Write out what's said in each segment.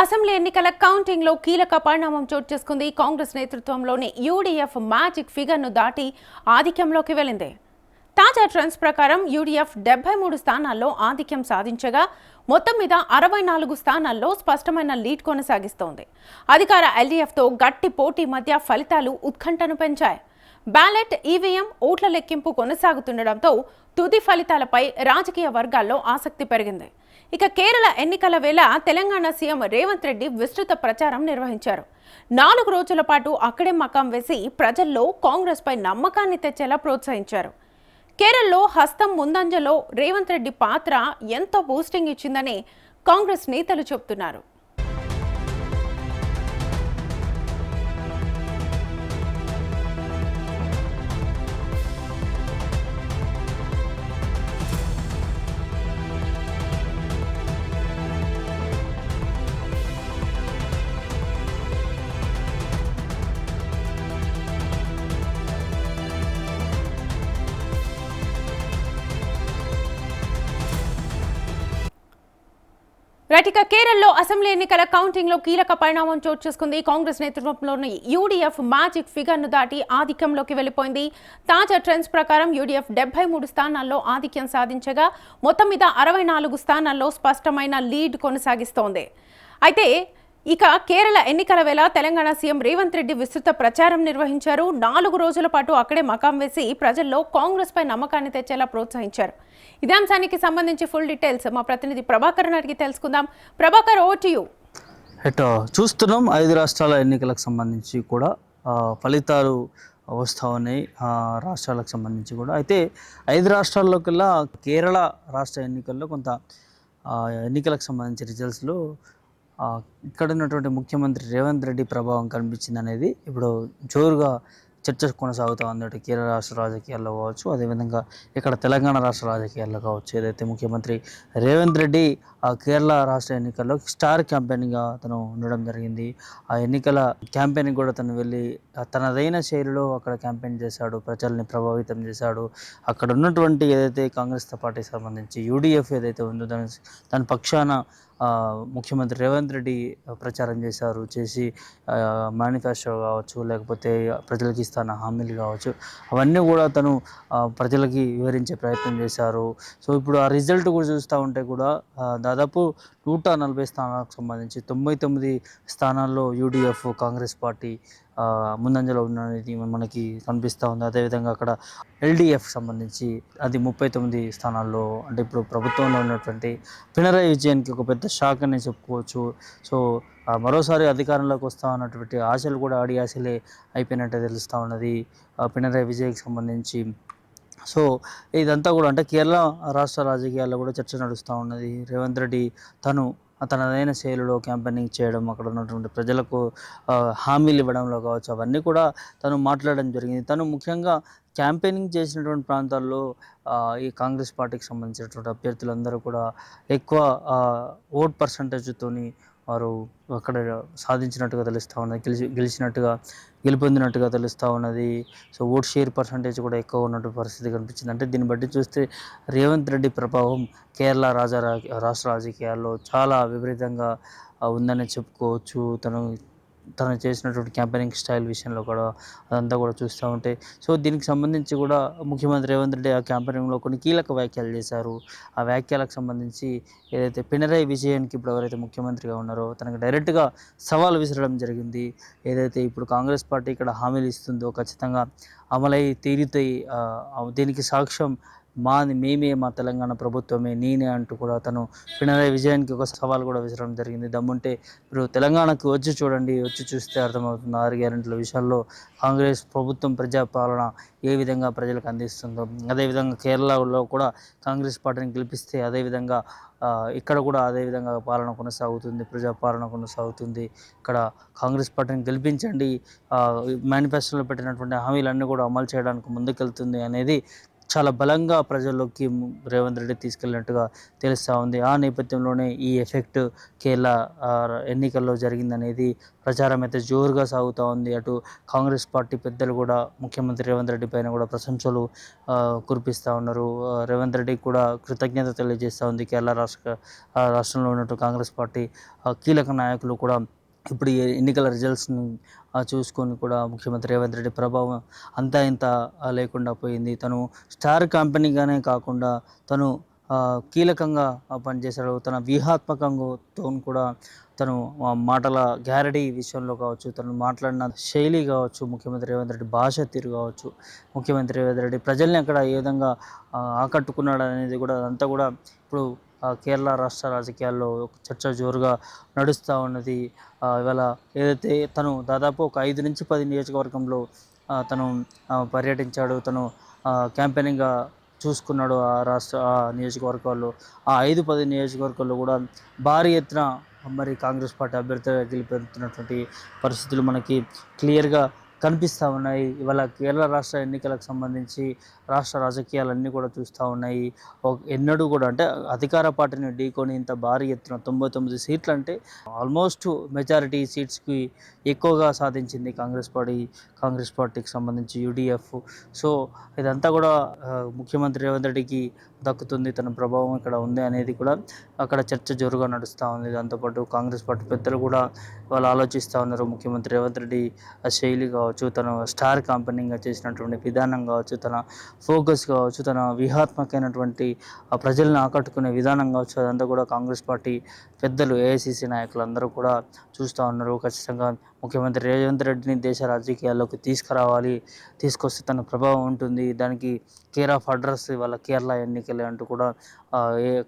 Assembly ఎన్నికల counting లో కీలక పరిణామం చోటు చేసుకుంది. కాంగ్రెస్ నేతృత్వంలోని యూడీఎఫ్ మ్యాజిక్ ఫిగర్ ను దాటి ఆధిక్యంలోకి వెళ్లింది. తాజా ట్రెండ్స్ ప్రకారం యూడీఎఫ్ 73 స్థానాల్లో ఆధిక్యం సాధించగా మొత్తం మీద 64 స్థానాల్లో స్పష్టమైన లీడ్ కొనసాగిస్తోంది. అధికార ఎల్డీఎఫ్ తో గట్టి పోటీ మధ్య ఫలితాలు ఉత్కంఠను పెంచాయి. బ్యాలెట్, ఈవీఎం, ఓట్ల లెక్కింపు కొనసాగుతుండటంతో తుది ఫలితాలపై రాజకీయ వర్గాల్లో ఆసక్తి పెరిగింది. ఇక కేరళ ఎన్నికల వేళ తెలంగాణ సీఎం రేవంత్ రెడ్డి విస్తృత ప్రచారం నిర్వహించారు. 4 రోజుల పాటు అక్కడే మకాం వేసి ప్రజల్లో కాంగ్రెస్ పై నమ్మకాన్ని తెచ్చేలా ప్రోత్సహించారు. కేరళలో హస్తం ముందంజలో రేవంత్ రెడ్డి పాత్ర ఎంతో బూస్టింగ్ ఇచ్చిందని కాంగ్రెస్ నేతలు చెబుతున్నారు. ఇక కేరళలో అసెంబ్లీ ఎన్నికల కౌంటింగ్ లో కీలక పరిణామం చోటు చేసుకుంది. కాంగ్రెస్ నేతృత్వంలోని యూడీఎఫ్ మ్యాజిక్ ఫిగర్ ను దాటి ఆధిక్యంలోకి వెళ్లిపోయింది. తాజా ట్రెండ్స్ ప్రకారం యూడీఎఫ్ 73 స్థానాల్లో ఆధిక్యం సాధించగా మొత్తం మీద 64 స్థానాల్లో స్పష్టమైన లీడ్ కొనసాగిస్తోంది. అయితే ఇక కేరళ ఎన్నికల వేళ తెలంగాణ సీఎం రేవంత్ రెడ్డి విస్తృత ప్రచారం నిర్వహించారు. 4 రోజుల పాటు అక్కడే మకాం వేసి ప్రజల్లో కాంగ్రెస్ పై నమ్మకాన్ని తెచ్చేలా ప్రోత్సహించారు. ఇదే అంశానికి సంబంధించి ఫుల్ డీటెయిల్స్ మా ప్రతినిధి ప్రభాకర్ అడిగి తెలుసుకుందాం. Prabhakar, over to you. చూస్తున్నాం 5 రాష్ట్రాల ఎన్నికలకు సంబంధించి కూడా ఫలితాలు వస్తూ ఉన్నాయి. రాష్ట్రాలకు సంబంధించి కూడా అయితే 5 రాష్ట్రాల్లోకెల్లా కేరళ రాష్ట్ర ఎన్నికల్లో కొంత ఎన్నికలకు సంబంధించి రిజల్ట్స్లో ఇక్కడ ఉన్నటువంటి ముఖ్యమంత్రి రేవంత్ రెడ్డి ప్రభావం కనిపించింది అనేది ఇప్పుడు జోరుగా చర్చ కొనసాగుతూ ఉంది. కేరళ రాష్ట్ర రాజకీయాల్లో కావచ్చు, అదేవిధంగా ఇక్కడ తెలంగాణ రాష్ట్ర రాజకీయాల్లో కావచ్చు. ఏదైతే ముఖ్యమంత్రి రేవంత్ రెడ్డి కేరళ రాష్ట్ర ఎన్నికల్లో స్టార్ క్యాంపెయిన్గా తను ఉండడం జరిగింది. ఆ ఎన్నికల క్యాంపెయిన్ కూడా తను వెళ్ళి తనదైన శైలిలో అక్కడ క్యాంపెయిన్ చేశాడు, ప్రజల్ని ప్రభావితం చేశాడు. అక్కడ ఉన్నటువంటి ఏదైతే కాంగ్రెస్ పార్టీకి సంబంధించి యూడీఎఫ్ ఏదైతే ఉందో దాని పక్షాన ముఖ్యమంత్రి రేవంత్ రెడ్డి ప్రచారం చేసి మేనిఫెస్టో కావచ్చు, లేకపోతే ప్రజలకి ఇస్తున్న హామీలు కావచ్చు, అవన్నీ కూడా తను ప్రజలకి వివరించే ప్రయత్నం చేశారు. సో ఇప్పుడు ఆ రిజల్ట్ కూడా చూస్తూ ఉంటే కూడా దాదాపు 140 స్థానాలకు సంబంధించి 99 స్థానాల్లో యూడీఎఫ్ కాంగ్రెస్ పార్టీ ముందంజలో ఉన్నది మనకి కనిపిస్తూ ఉంది. అదేవిధంగా అక్కడ ఎల్డీఎఫ్ సంబంధించి అది 39 స్థానాల్లో, అంటే ఇప్పుడు ప్రభుత్వంలో ఉన్నటువంటి పినరయి విజయన్కి ఒక పెద్ద షాక్ అని చెప్పుకోవచ్చు. సో మరోసారి అధికారంలోకి వస్తా ఉన్నటువంటి ఆశలు కూడా ఆడి ఆశలే అయిపోయినట్టే తెలుస్తూ ఉన్నది పినరయి విజయ్కి సంబంధించి. సో ఇదంతా కూడా అంటే కేరళ రాష్ట్ర రాజకీయాల్లో కూడా చర్చ నడుస్తూ ఉన్నది. రేవంత్ రెడ్డి తనదైన శైలిలో క్యాంపెయినింగ్ చేయడం, అక్కడ ఉన్నటువంటి ప్రజలకు హామీలు ఇవ్వడంలో కావచ్చు, అవన్నీ కూడా తను మాట్లాడడం జరిగింది. తను ముఖ్యంగా క్యాంపెయినింగ్ చేసినటువంటి ప్రాంతాల్లో ఈ కాంగ్రెస్ పార్టీకి సంబంధించినటువంటి అభ్యర్థులందరూ కూడా ఎక్కువ ఓట్ పర్సంటేజ్తోని వారు అక్కడ సాధించినట్టుగా తెలుస్తూ ఉన్నది, గెలుపొందినట్టుగా తెలుస్తూ ఉన్నది. సో ఓట్ షేర్ పర్సంటేజ్ కూడా ఎక్కువ ఉన్నట్టు పరిస్థితి కనిపించింది. అంటే దీన్ని బట్టి చూస్తే రేవంత్ రెడ్డి ప్రభావం కేరళ రాష్ట్ర రాజకీయాల్లో చాలా విపరీతంగా ఉందని చెప్పుకోవచ్చు. తను చేసినటువంటి క్యాంపెయినింగ్ స్టైల్ విషయంలో కూడా అదంతా కూడా చూస్తూ ఉంటే, సో దీనికి సంబంధించి కూడా ముఖ్యమంత్రి రేవంత్ రెడ్డి ఆ క్యాంపెయినింగ్లో కొన్ని కీలక వ్యాఖ్యలు చేశారు. ఆ వ్యాఖ్యలకు సంబంధించి ఏదైతే పినరయి విజయన్కి ఇప్పుడు ఎవరైతే ముఖ్యమంత్రిగా ఉన్నారో తనకు డైరెక్ట్గా సవాల్ విసరడం జరిగింది. ఏదైతే ఇప్పుడు కాంగ్రెస్ పార్టీ ఇక్కడ హామీలు ఇస్తుందో ఖచ్చితంగా అమలై తీరుతాయి, దీనికి సాక్ష్యం మేమే, మా తెలంగాణ ప్రభుత్వమే, నేనే అంటూ కూడా తను పినరయి విజయన్కి ఒక సవాల్ కూడా విసరడం జరిగింది. దమ్ముంటే మీరు తెలంగాణకు వచ్చి చూడండి, వచ్చి చూస్తే అర్థమవుతుంది 6 గ్యారెంటీల విషయాల్లో కాంగ్రెస్ ప్రభుత్వం ప్రజాపాలన ఏ విధంగా ప్రజలకు అందిస్తుందో. అదేవిధంగా కేరళలో కూడా కాంగ్రెస్ పార్టీని గెలిపిస్తే అదేవిధంగా ఇక్కడ కూడా అదేవిధంగా పాలన కొనసాగుతుంది, ప్రజాపాలన కొనసాగుతుంది. ఇక్కడ కాంగ్రెస్ పార్టీని గెలిపించండి, మేనిఫెస్టోలో పెట్టినటువంటి హామీలన్నీ కూడా అమలు చేయడానికి ముందుకెళ్తుంది అనేది చాలా బలంగా ప్రజల్లోకి రేవంత్ రెడ్డి తీసుకెళ్ళినట్టుగా తెలుస్తూ ఉంది. ఆ నేపథ్యంలోనే ఈ ఎఫెక్ట్ కేరళ ఎన్నికల్లో జరిగిందనేది ప్రచారం అయితే జోరుగా సాగుతూ ఉంది. అటు కాంగ్రెస్ పార్టీ పెద్దలు కూడా ముఖ్యమంత్రి రేవంత్ రెడ్డి పైన కూడా ప్రశంసలు కురిపిస్తూ ఉన్నారు. రేవంత్ రెడ్డికి కూడా కృతజ్ఞత తెలియజేస్తూ ఉంది కేరళ రాష్ట్రంలో ఉన్నట్టు కాంగ్రెస్ పార్టీ కీలక నాయకులు కూడా. ఇప్పుడు ఈ ఎన్నికల రిజల్ట్స్ని చూసుకొని కూడా ముఖ్యమంత్రి రేవంత్ రెడ్డి ప్రభావం అంతా ఇంత లేకుండా పోయింది. తను స్టార్ కంపెనీగానే కాకుండా తను కీలకంగా పనిచేశాడు. తన వ్యూహాత్మకంతో కూడా తను మాటల గ్యారడీ విషయంలో కావచ్చు, తను మాట్లాడిన శైలి కావచ్చు, ముఖ్యమంత్రి రేవంత్ రెడ్డి భాష తీరు కావచ్చు, ముఖ్యమంత్రి రేవంత్ రెడ్డి ప్రజల్ని అక్కడ ఏ విధంగా ఆకట్టుకున్నాడు అనేది కూడా అదంతా కూడా ఇప్పుడు కేరళ రాష్ట్ర రాజకీయాల్లో ఒక చర్చ జోరుగా నడుస్తూ ఉన్నది. ఇవాళ ఏదైతే తను దాదాపు ఒక 5 నుంచి 10 నియోజకవర్గంలో తను పర్యటించాడు. తను క్యాంపెయినింగ్గా చూసుకున్నాడు ఆ నియోజకవర్గాల్లో. ఆ 5-10 నియోజకవర్గాల్లో కూడా భారీ ఎత్తున మరి కాంగ్రెస్ పార్టీ అభ్యర్థిగా గెలిపొందుతున్నటువంటి పరిస్థితులు మనకి క్లియర్గా కనిపిస్తూ ఉన్నాయి. ఇవాళ కేరళ రాష్ట్ర ఎన్నికలకు సంబంధించి రాష్ట్ర రాజకీయాలన్నీ కూడా చూస్తూ ఉన్నాయి. ఎన్నడూ కూడా అంటే అధికార పార్టీని ఢీకొని ఇంత భారీ ఎత్తున 99 సీట్లు అంటే ఆల్మోస్ట్ మెజారిటీ సీట్స్కి ఎక్కువగా సాధించింది కాంగ్రెస్ పార్టీకి సంబంధించి యూడిఎఫ్. సో ఇదంతా కూడా ముఖ్యమంత్రి రేవంత్ రెడ్డికి దక్కుతుంది, తన ప్రభావం ఇక్కడ ఉంది అనేది కూడా అక్కడ చర్చ జోరుగా నడుస్తూ ఉంది. దాంతోపాటు కాంగ్రెస్ పార్టీ పెద్దలు కూడా వాళ్ళు ఆలోచిస్తూ ఉన్నారు. ముఖ్యమంత్రి రేవంత్ రెడ్డి శైలి కావచ్చు, తన స్టార్ కంపెనీగా చేసినటువంటి విధానం కావచ్చు, తన ఫోకస్ కావచ్చు, తన వ్యూహాత్మకమైనటువంటి ప్రజలను ఆకట్టుకునే విధానం కావచ్చు, అదంతా కూడా కాంగ్రెస్ పార్టీ పెద్దలు ఏఐసిసి నాయకులు అందరూ కూడా చూస్తూ ఉన్నారు. ఖచ్చితంగా ముఖ్యమంత్రి రేవంత్ రెడ్డిని దేశ రాజకీయాల్లోకి తీసుకొస్తే తన ప్రభావం ఉంటుంది. దానికి కేర్ ఆఫ్ అడ్రస్ వాళ్ళ కేరళ ఎన్నికలే అంటూ కూడా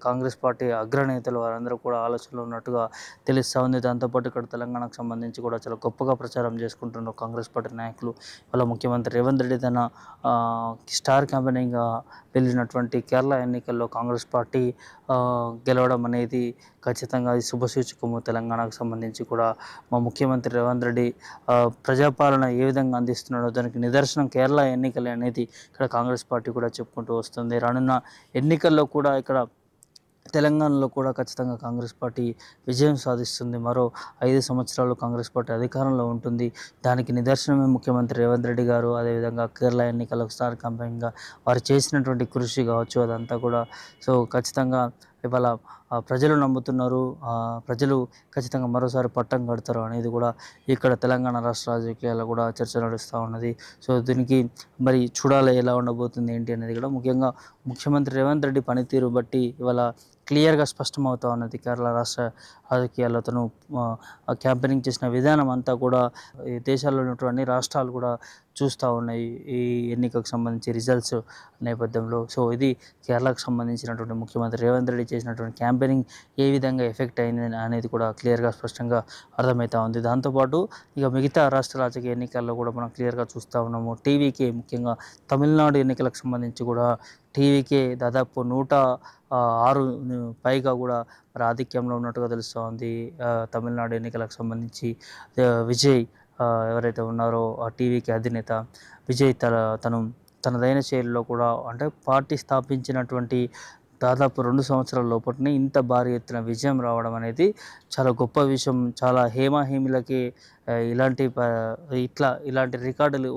కాంగ్రెస్ పార్టీ అగ్రనేతలు వారందరూ కూడా ఆలోచనలో ఉన్నట్టుగా తెలుస్తూ ఉంది. దాంతోపాటు ఇక్కడ తెలంగాణకు సంబంధించి కూడా చాలా గొప్పగా ప్రచారం చేసుకుంటున్నారు కాంగ్రెస్ పార్టీ నాయకులు. వాళ్ళ ముఖ్యమంత్రి రేవంత్ రెడ్డి తన స్టార్ క్యాంపెయినింగ్గా వెళ్ళినటువంటి కేరళ ఎన్నికల్లో కాంగ్రెస్ పార్టీ గెలవడం అనేది ఖచ్చితంగా అది శుభసూచకము. తెలంగాణకు సంబంధించి కూడా మా ముఖ్యమంత్రి రేవంత్ రెడ్డి ప్రజాపాలన ఏ విధంగా అందిస్తున్నాడో దానికి నిదర్శనం కేరళ ఎన్నికలే అనేది ఇక్కడ కాంగ్రెస్ పార్టీ కూడా చెప్పుకుంటూ వస్తుంది. రానున్న ఎన్నికల్లో కూడా ఇక్కడ తెలంగాణలో కూడా ఖచ్చితంగా కాంగ్రెస్ పార్టీ విజయం సాధిస్తుంది. మరో 5 సంవత్సరాలు కాంగ్రెస్ పార్టీ అధికారంలో ఉంటుంది. దానికి నిదర్శనమే ముఖ్యమంత్రి రేవంత్ రెడ్డి గారు. అదేవిధంగా కేరళ ఎన్నికలకు స్టార్ క్యాంపెయిన్గా వారు చేసినటువంటి కృషి కావచ్చు, అదంతా కూడా. సో ఖచ్చితంగా ఇవాళ ప్రజలు నమ్ముతున్నారు. ప్రజలు ఖచ్చితంగా మరోసారి పట్టం కడతారు అనేది కూడా ఇక్కడ తెలంగాణ రాష్ట్ర రాజకీయాల్లో కూడా చర్చ నడుస్తూ ఉన్నది. సో దీనికి మరి చూడాలి ఎలా ఉండబోతుంది ఏంటి అనేది కూడా. ముఖ్యంగా ముఖ్యమంత్రి రేవంత్ రెడ్డి పనితీరు బట్టి ఇవాళ క్లియర్గా స్పష్టమవుతూ ఉన్నది. కేరళ రాష్ట్ర రాజకీయాల్లో తను క్యాంపెయినింగ్ చేసిన విధానం అంతా కూడా ఈ దేశాల్లో ఉన్నటువంటి అన్ని రాష్ట్రాలు కూడా చూస్తూ ఉన్నాయి ఈ ఎన్నికకు సంబంధించి రిజల్ట్స్ నేపథ్యంలో. సో ఇది కేరళకు సంబంధించినటువంటి ముఖ్యమంత్రి రేవంత్ రెడ్డి చేసినటువంటి క్యాంపెయినింగ్ ఏ విధంగా ఎఫెక్ట్ అయింది అనేది కూడా క్లియర్గా స్పష్టంగా అర్థమవుతూ ఉంది. దాంతోపాటు ఇక మిగతా రాష్ట్ర రాజకీయ ఎన్నికల్లో కూడా మనం క్లియర్గా చూస్తూ ఉన్నాము. టీవీకే ముఖ్యంగా తమిళనాడు ఎన్నికలకు సంబంధించి కూడా టీవీకే దాదాపు 106 పైగా కూడా మరి ఆధిక్యంలో ఉన్నట్టుగా తెలుస్తూ ఉంది. తమిళనాడు ఎన్నికలకు సంబంధించి విజయ్ ఎవరైతే ఉన్నారో ఆ టీవీకి అధినేత విజయ్ తనదైన శైలిలో కూడా అంటే పార్టీ స్థాపించినటువంటి దాదాపు 2 సంవత్సరాల లోపలనే ఇంత భారీ ఎత్తున విజయం రావడం అనేది చాలా గొప్ప విషయం. చాలా హేమహేమిలకి ఇలాంటి రికార్డులు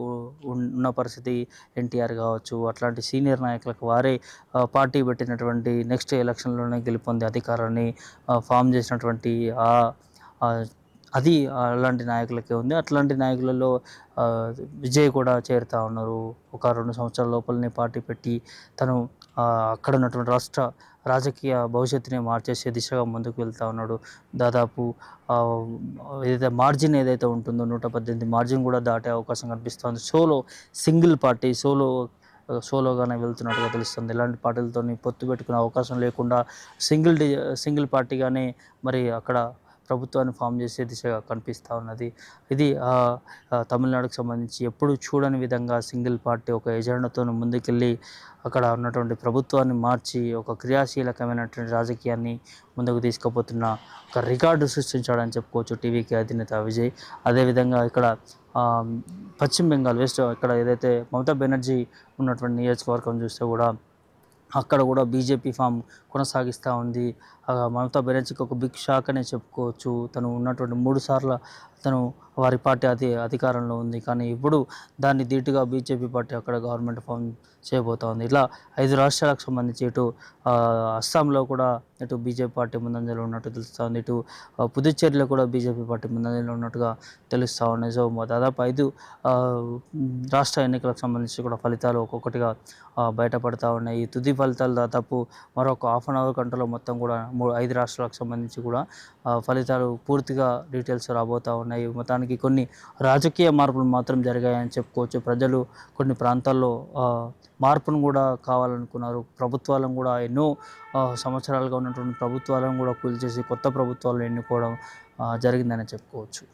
ఉన్న పరిస్థితి ఎన్టీఆర్ కావచ్చు, అట్లాంటి సీనియర్ నాయకులకు వారే పార్టీ పెట్టినటువంటి నెక్స్ట్ ఎలక్షన్లోనే గెలుపొంది అధికారాన్ని ఫామ్ చేసినటువంటి అది అలాంటి నాయకులకే ఉంది. అట్లాంటి నాయకులలో విజయ్ కూడా చేరుతూ ఉన్నారు. ఒక 2 సంవత్సరాల లోపలనే పార్టీ పెట్టి తను అక్కడ ఉన్నటువంటి రాష్ట్ర రాజకీయ భవిష్యత్తుని మార్చేసే దిశగా ముందుకు వెళ్తూ ఉన్నాడు. దాదాపు ఏదైతే మార్జిన్ ఏదైతే ఉంటుందో 118 మార్జిన్ కూడా దాటే అవకాశం కనిపిస్తుంది. సోలోగానే వెళ్తున్నట్టుగా తెలుస్తుంది. ఇలాంటి పార్టీలతో పొత్తు పెట్టుకునే అవకాశం లేకుండా సింగిల్ పార్టీగానే మరి అక్కడ ప్రభుత్వాన్ని ఫామ్ చేసే దిశగా కనిపిస్తూ ఉన్నది. ఇది తమిళనాడుకు సంబంధించి ఎప్పుడు చూడని విధంగా సింగిల్ పార్టీ ఒక ఎజెండాతో ముందుకెళ్ళి అక్కడ ఉన్నటువంటి ప్రభుత్వాన్ని మార్చి ఒక క్రియాశీలకమైనటువంటి రాజకీయాన్ని ముందుకు తీసుకుపోతున్న ఒక రికార్డు సృష్టించాడని చెప్పుకోవచ్చు టీవీకి అధినేత విజయ్. అదేవిధంగా ఇక్కడ పశ్చిమ బెంగాల్ వెస్ట్ ఇక్కడ ఏదైతే మమతా బెనర్జీ ఉన్నటువంటి నియోజకవర్గం చూస్తే కూడా అక్కడ కూడా బీజేపీ ఫామ్ కొనసాగిస్తూ ఉంది. మమతా బెనర్జీకి ఒక బిగ్ షాక్ అనే చెప్పుకోవచ్చు. తను ఉన్నటువంటి 3 సార్లు తను వారి పార్టీ అధికారంలో ఉంది, కానీ ఇప్పుడు దాన్ని ధీటుగా బీజేపీ పార్టీ అక్కడ గవర్నమెంట్ ఫామ్ చేయబోతా ఉంది. ఇలా 5 రాష్ట్రాలకు సంబంధించి ఇటు అస్సాంలో కూడా ఇటు బీజేపీ పార్టీ ముందంజలో ఉన్నట్టు తెలుస్తూ ఉంది. ఇటు పుదుచ్చేరిలో కూడా బీజేపీ పార్టీ ముందంజలో ఉన్నట్టుగా తెలుస్తూ ఉన్నాయి. సో దాదాపు 5 రాష్ట్ర ఎన్నికలకు సంబంధించి కూడా ఫలితాలు ఒక్కొక్కటిగా బయటపడతా ఉన్నాయి. ఈ తుది ఫలితాలు దాదాపు మరొక హాఫ్ అన్ అవర్ గంటలో మొత్తం కూడా 5 రాష్ట్రాలకు సంబంధించి కూడా ఫలితాలు పూర్తిగా డీటెయిల్స్ రాబోతూ ఉన్నాయి. మొత్తానికి కొన్ని రాజకీయ మార్పులు మాత్రం జరిగాయని చెప్పుకోవచ్చు. ప్రజలు కొన్ని ప్రాంతాల్లో మార్పును కూడా కావాలనుకున్నారు. ప్రభుత్వాలను కూడా ఎన్నో సంవత్సరాలుగా ఉన్నటువంటి ప్రభుత్వాలను కూడా కూల్చేసి కొత్త ప్రభుత్వాలను ఎన్నుకోవడం జరిగిందని చెప్పుకోవచ్చు.